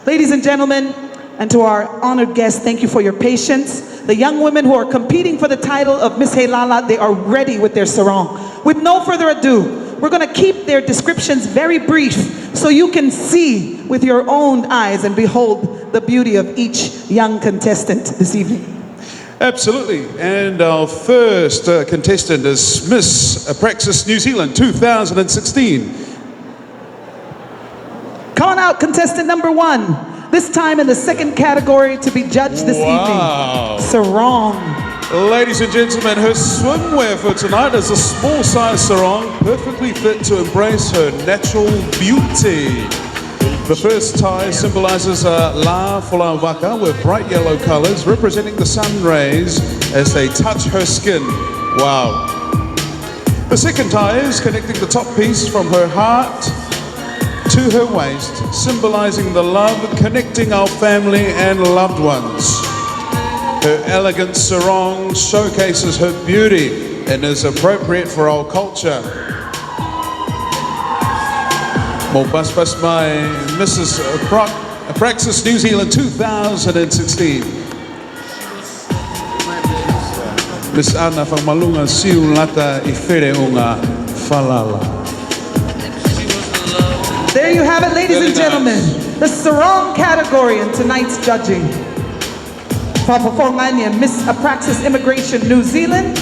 Ladies and gentlemen, and to our honored guests, thank you for your patience. The young women who are competing for the title of Miss Heilala, they are ready with their sarong. With no further ado, we're going to keep their descriptions very brief so you can see with your own eyes and behold the beauty of each young contestant this evening. Absolutely. And our first contestant is Miss Praxis New Zealand 2016. Come on out, contestant number 1. This time in the second category to be judged this evening. Sarong. Ladies and gentlemen, her swimwear for tonight is a small size sarong, perfectly fit to embrace her natural beauty. The first tie symbolizes a la waka with bright yellow colors representing the sun rays as they touch her skin. Wow. The second tie is connecting the top piece from her heart to her waist, symbolizing the love connecting our family and loved ones. Her elegant sarong showcases her beauty and is appropriate for our culture. Mo paspas mai Mrs. Praxis New Zealand 2016. Miss Ana Whamalunga siu lata I where unga falala. There you have it, ladies and gentlemen. The sarong category in tonight's judging. Papafonganya, Miss Praxis Immigration New Zealand.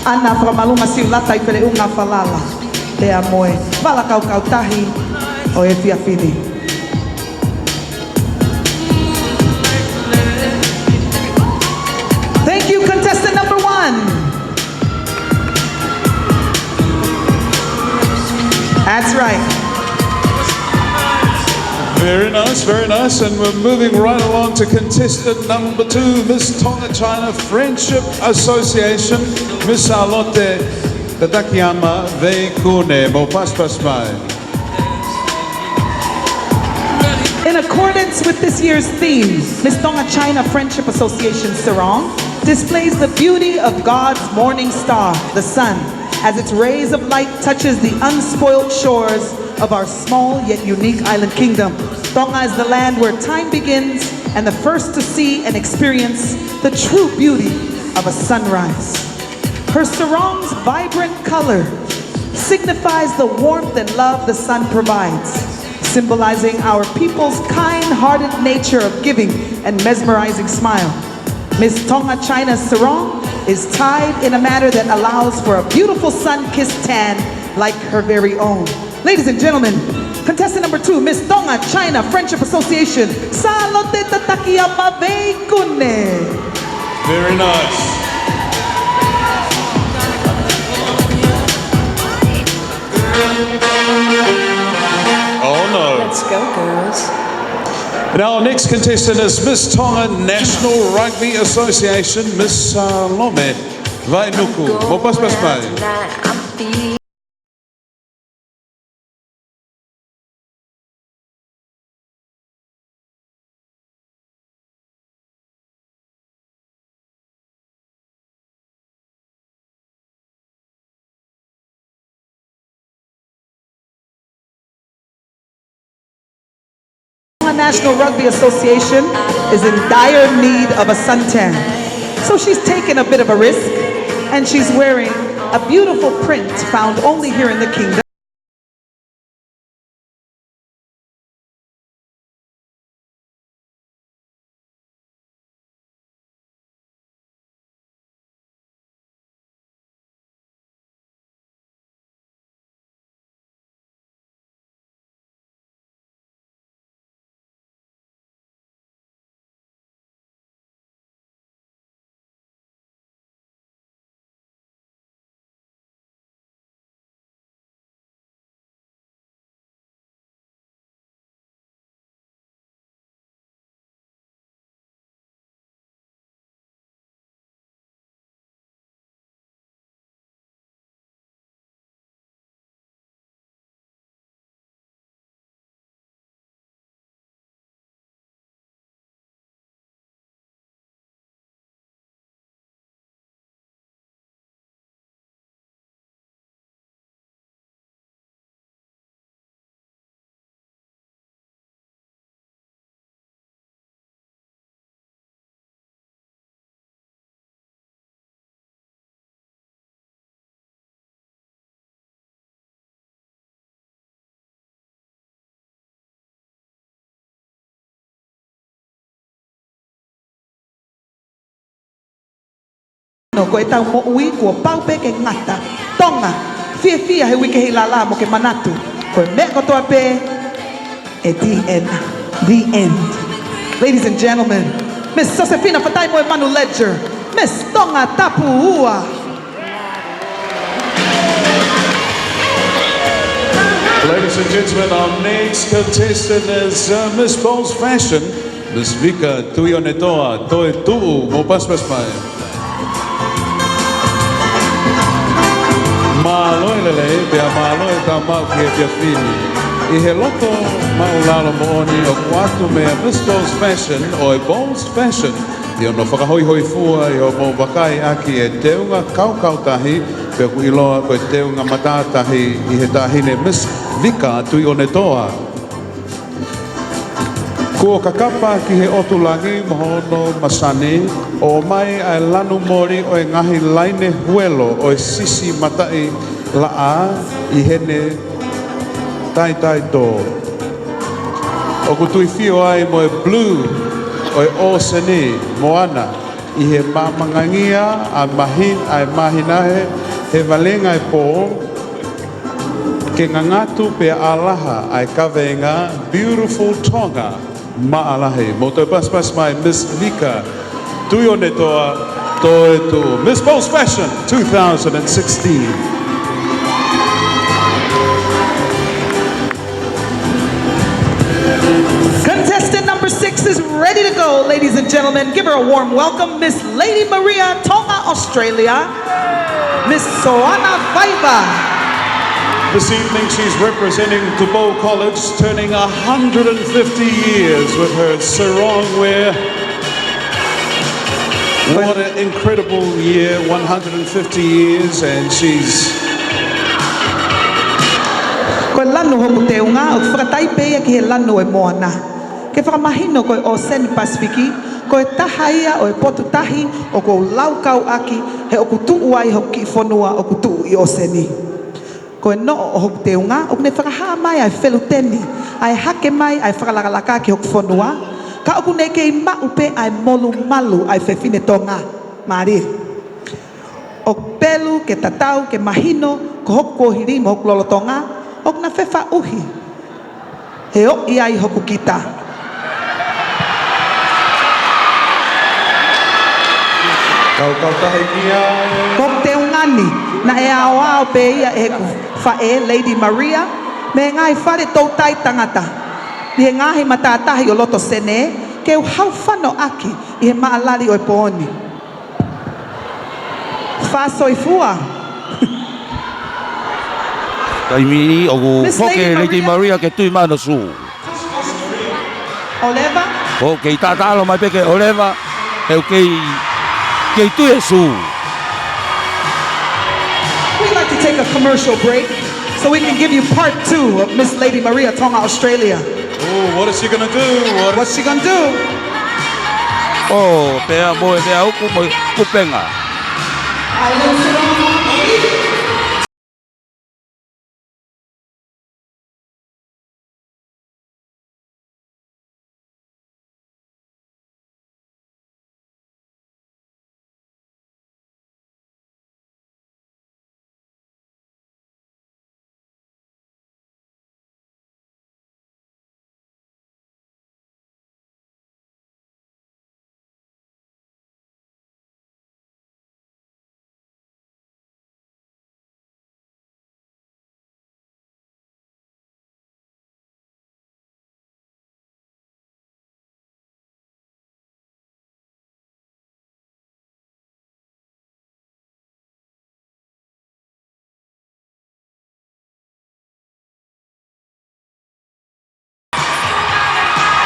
Ana from Maluma Siulata Ifele Unga Falala. Te amoe. Vala kau kau tahi o e fiafini. Thank you, contestant number 1. That's right. Very nice, very nice. And we're moving right along to contestant number 2, Miss Tonga China Friendship Association, Miss Salote, Tatakiyama Veikune, Mo paspas mai. In accordance with this year's theme, Miss Tonga China Friendship Association Sarong displays the beauty of God's morning star, the sun, as its rays of light touches the unspoiled shores of our small yet unique island kingdom. Tonga is the land where time begins and the first to see and experience the true beauty of a sunrise. Her sarong's vibrant color signifies the warmth and love the sun provides, symbolizing our people's kind-hearted nature of giving and mesmerizing smile. Miss Tonga China's sarong is tied in a manner that allows for a beautiful sun-kissed tan like her very own. Ladies and gentlemen, contestant number 2, Miss Tonga China Friendship Association, Salote Tatakiyama Veikune. Very nice. Oh no. Let's go, girls. And our next contestant is Miss Tonga National Rugby Association, Miss Salome Vainuku. Mo paspas mai. National Rugby Association is in dire need of a suntan. So she's taken a bit of a risk and she's wearing a beautiful print found only here in the kingdom. No ko e tau mo ui ko pau pe ke ngata. Tonga, fia he wike Heilala mo ke manatu. Ko me ko toa pe e the end. Ladies and gentlemen, Miss Josefina Fatai mo e Manu Ledger, Miss Tongatapu ua. Ladies and gentlemen, our next contestant is Miss Bowles Fashion, Miss Vika Tuionetoa Toetu'u mo paspas mai. Maloi lele, pia maloi ta mau ke pia fini. I he loto maulalo mo oni o kuatu mea Miss Bowles Fashion o e Bowles Fashion. I ono whakahoi fua i o mo wakai aki e teunga kaukau tahi, pia ku iloa ko e teunga matatahi i he tahine Miss Vika Tuionetoa. Ko kakapa ki he otulangi mohono masani o mai ai lanu mori o e ngahi laine huelo o e sisi matai laa i hene tai do. O kutui fio ai mo e blue o e oseni moana i he mamangangia a mahinahe he valenga e po ke ngangatu pe alaha ai kawenga beautiful Tonga. Ma'alahi, moto pas mai Miss Vika Tuionetoa Toetu'u. Miss Bowles Fashion 2016. Contestant number 6 is ready to go, ladies and gentlemen. Give her a warm welcome, Miss Lady Maria, Tonga, Australia. Miss Soana Vaiva. This evening she's representing Tabo College, turning 150 years with her sarong wear. What an incredible year, 150 years, and she's... Ko lanu hoku te unga, o whakatai pea ki he lanu e moana. Ke whakamahino ko o Sen Pasifiki, ko e tahaia o e potu tahi, o ko laukau aki, he o kutu'u ai hoki i whanua o kutu'u i o Seni. Ko e no o hoku te unga, o kune whakaha mai ai whelu teni, ai hake mai ai whakalakalaka ki hoku whanua, ka oku nei kei maupe ai molu malu ai whewhine tonga, maari. O pelu, ke tatau, ke mahino, ko hoku kohiri mo hoku lolotonga, o kuna whewha uhi. He o i ai hoku kita. Kau tahi ki ai. Hoku te ungani, na e ao pe ia e ku whae Lady Maria, me ngai whare tau tai tangata. I he ngahi matatahi o loto sene, ke u hau whano aki i he maalari o e pooni. Whasoi fua. Taimi o ku Miss foke Lady Lady Maria ke tui mana su. Oleva, O kei tātalo mai peke oleva, e kei tui e su. we'd like to take a commercial break so we can give you part 2 of Miss Lady Maria, Tonga, Australia. Oh, what is she gonna do? What's she gonna do? O pea moe pea uku mo kupenga.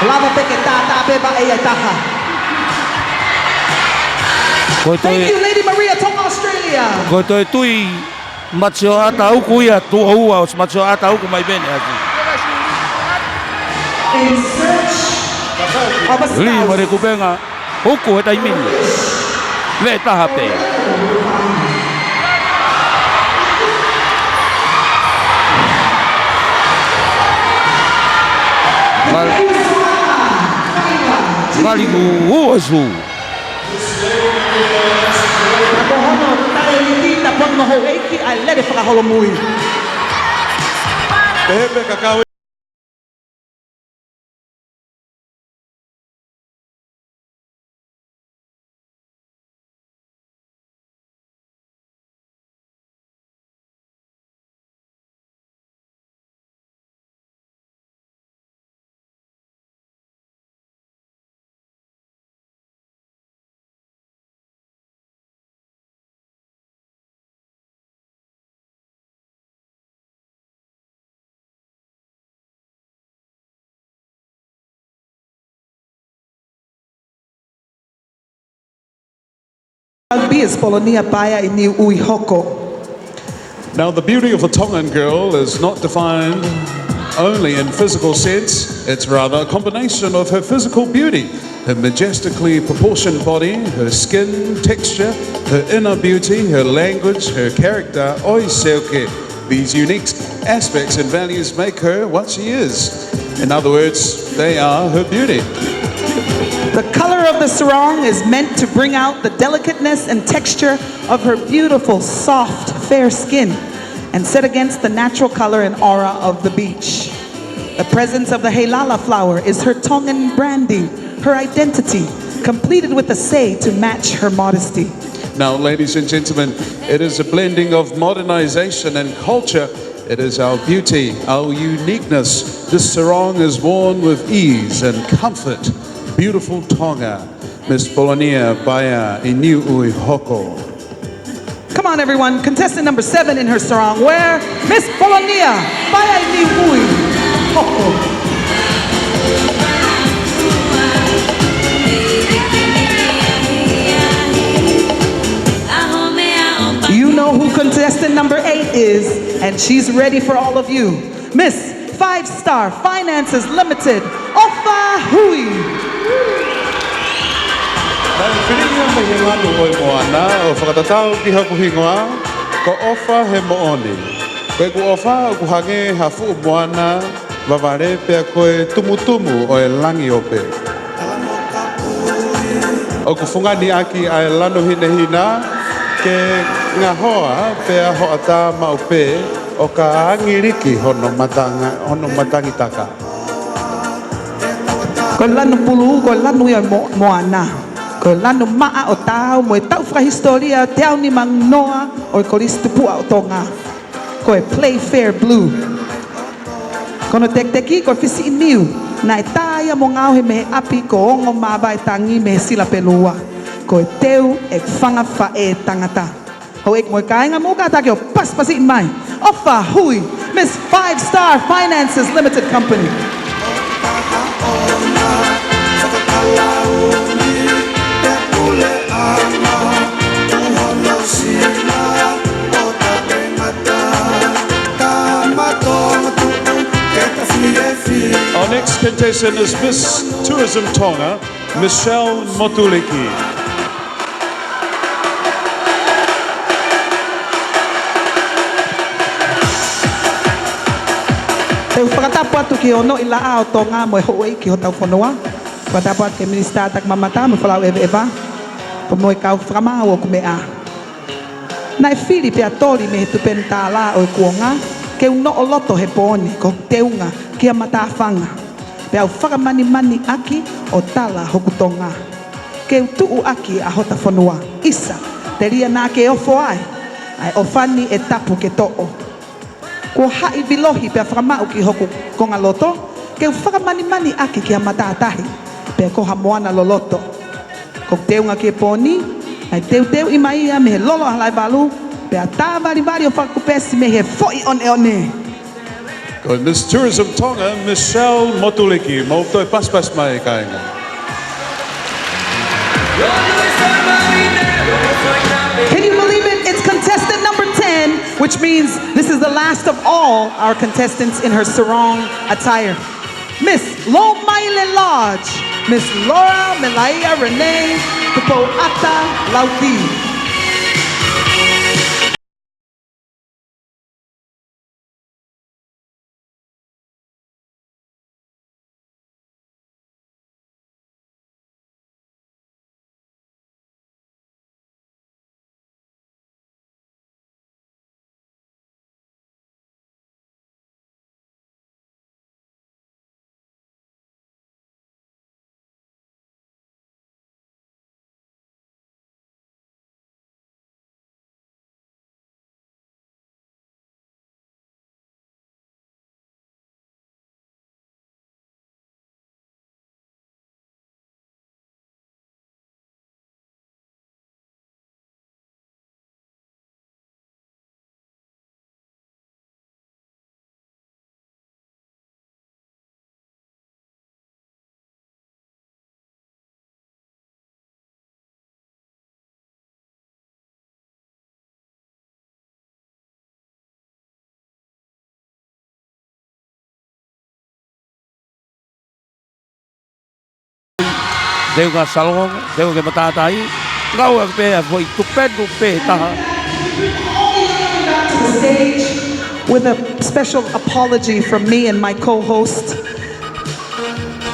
Lava peke tata beba e taha. Thank you, Lady Maria, Tonga, Australia. Ko toi tui macho ata uku ia tu aua o macho ata uku mai bene aki. In search of a Li spouse. mare kupenga uku e taimini. Le taha pe. Maliku uasu. Ako hono tayo ni Tita pag mahoeki ay lede whakaholomui. Pepe kakao. Is Polonia Baya Iniu Uihoko. Now, the beauty of the Tongan girl is not defined only in physical sense. It's rather a combination of her physical beauty, her majestically proportioned body, her skin texture, her inner beauty, her language, her character, oi seoke. These unique aspects and values make her what she is. In other words, they are her beauty. The color of the sarong is meant to bring out the delicateness and texture of her beautiful, soft, fair skin and set against the natural color and aura of the beach. The presence of the Heilala flower is her Tongan branding, her identity, completed with a say to match her modesty. Now, ladies and gentlemen, it is a blending of modernization and culture. It is our beauty, our uniqueness. This sarong is worn with ease and comfort. Beautiful Tonga, Miss Polonia Baya Iniu Hoko. Come on, everyone. Contestant number 7 in her sarong wear, Miss Polonia Baya Iniu Hoko. You know who contestant number 8 is, and she's ready for all of you. Miss 5-Star Finances Limited, Ofa Hui. Whinia mahinganu oi moana o whakatatau ki hapu hingoa ko ofa he mooni. Koe ku ofa o ku hange hafu moana waware pia koe tumutumu o e langi ope. O ku whungani aki ai lano hinehina ke ngā hoa pia hoata maupe o ka angiriki hono matangitaka. Ko lanu pulu, ko lanu ia moana. Ko lanu maa o tau, mo e tau whakahistoria te au ni mang noa o ko ristupua o Tonga. Ko e play fair blue. Kono tek-teki ko fisi iniu, na e taia mo ngau he mehe api ko ongo maba e tangi mehe sila pelua. Ko e teu e whanga wha e tangata. Ho ek mo e kainga muka take o paspasi mai. Ofa hui, Miss 5-Star Finances Limited Company. Our next contestant is Miss Tourism Tonga, Michelle Motuliki. Te whakatapu atu ki ono ila a o Tonga mo e hoei ki ho tau whanua. Whakatapu atu ke minister tak mamata mo whalau eva. Po mo e kau whakamau o kume a. Na e whiri pe atori me he tupen tā la o e kuonga. Ke uno o loto he pōni ko teunga ki a matawhanga. Pe au whakamani aki o tala hoku Tonga. Ke utu'u aki a hota whanua. Isa, te ria nā ke ofo ai. Ai ofani e tapu ke to'o. Ko hai bilohi pe whakamau ki hoku konga loto. Ke whakamani aki ki a matatahi. Pe ko hamoana lo loto. Ko teunga ke pōni. Ai teu i mai ia me he lolo halai balu. Pe a tā vari o whakupesi me he foi one. Good. Miss Tourism Tonga, Michelle Motuliki. Mautoi pas mai kainga. Can you believe it? It's contestant number 10, which means this is the last of all our contestants in her sarong attire. Miss Lomaile Lodge, Miss Laura Melaia Renee Tupo'ata Lauti. Deu ngā salong, deu ke matatai. Ngau ak pe a foi tupedu pe taha. To the stage with a special apology from me and my co-host.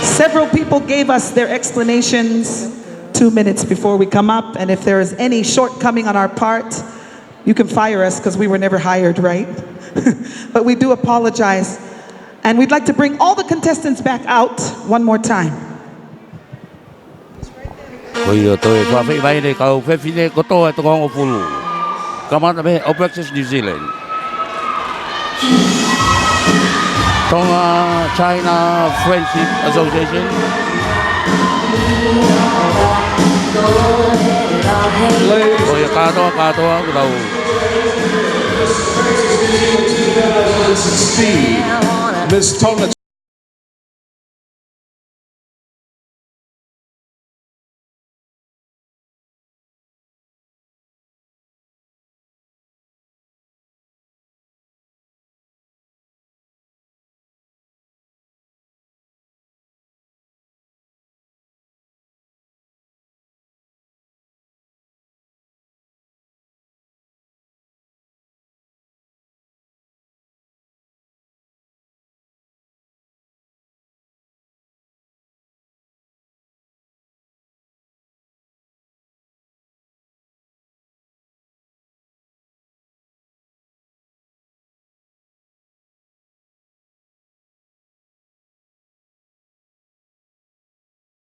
Several people gave us their explanations 2 minutes before we come up, and if there is any shortcoming on our part, you can fire us because we were never hired, right? But we do apologize. And we'd like to bring all the contestants back out one more time. Koi o toi whawhi mai ne kau whewhine kotoa e tokong o pulu. Kamata me o Breakfast New Zealand. Tonga China Friendship Association. Koi katoa kutau. 2016, Miss Tonga.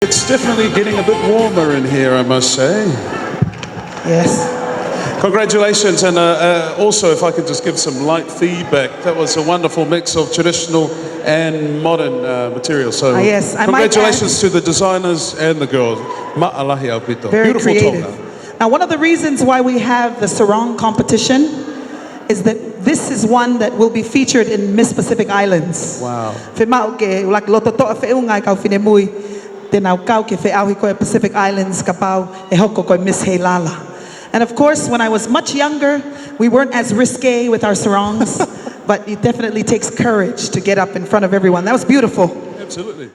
It's definitely getting a bit warmer in here, I must say. Yes. Congratulations, and also if I could just give some light feedback, that was a wonderful mix of traditional and modern material. So yes, congratulations to the designers and the girls. Ma'alahi au pito. Very Beautiful creative. Tonga. Now, one of the reasons why we have the sarong competition is that this is one that will be featured in Miss Pacific Islands. Wow. Pacific Islands kapau e hoko koe Miss Heilala. And of course, when I was much younger, we weren't as risque with our sarongs, but it definitely takes courage to get up in front of everyone. That was beautiful. Absolutely.